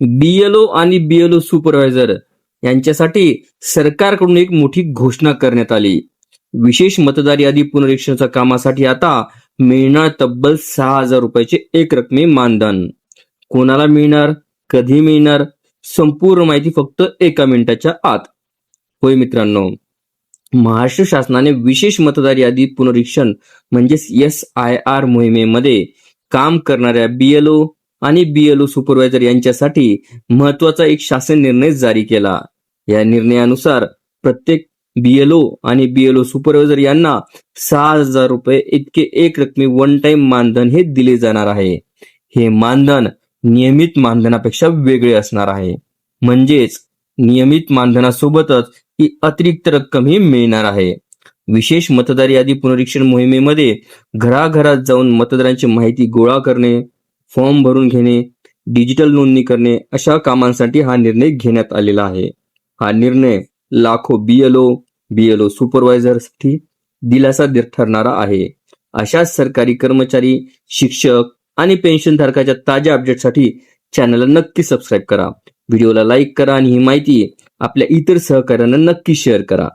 BLO आणि BLO supervisor यांच्यासाठी सरकारकडून एक मोठी घोषणा करण्यात आली. विशेष मतदार यादी पुनरीक्षणाच्या कामासाठी आता मिळणार तब्बल 6,000 रुपयाचे एक रकमी मानधन. कोणाला मिळणार, कधी मिळणार, संपूर्ण माहिती फक्त 1 मिनिटाच्या आत. होय मित्रांनो, महाराष्ट्र शासनाने विशेष मतदार यादी पुनरीक्षण म्हणजेच SIR मोहिमेमध्ये काम करणाऱ्या बीएलओ आणि बीएलओ सुपरवायझर यांच्यासाठी महत्वाचा एक शासन निर्णय जारी केला. या निर्णयानुसार प्रत्येक बीएलओ आणि बीएलओ सुपरवायझर यांना 6,000 रुपये इतके एक रकमी वन टाइम मानधन हे दिले जाणार आहे. हे मानधन नियमित मानधनापेक्षा वेगळे असणार आहे. म्हणजेच नियमित मानधनासोबतच ही अतिरिक्त रक्कम ही मिळणार आहे. विशेष मतदार यादी पुनरीक्षण मोहिमेमध्ये घराघरात जाऊन मतदारांची माहिती गोळा करणे, फॉर्म भरून घेणे, डिजिटल नोंदणी करणे अशा कामांसाठी हा निर्णय घेण्यात आलेला आहे. हा निर्णय लाखो बीएलओ सुपरवायझरसाठी दिलासा ठरणारा आहे. अशा सरकारी कर्मचारी, शिक्षक आणि पेन्शनधारकाच्या ताज्या अपडेटसाठी चॅनलला नक्की सबस्क्राईब करा. व्हिडिओला लाईक करा आणि ही माहिती आपल्या इतर सहकाऱ्यांना नक्की शेअर करा.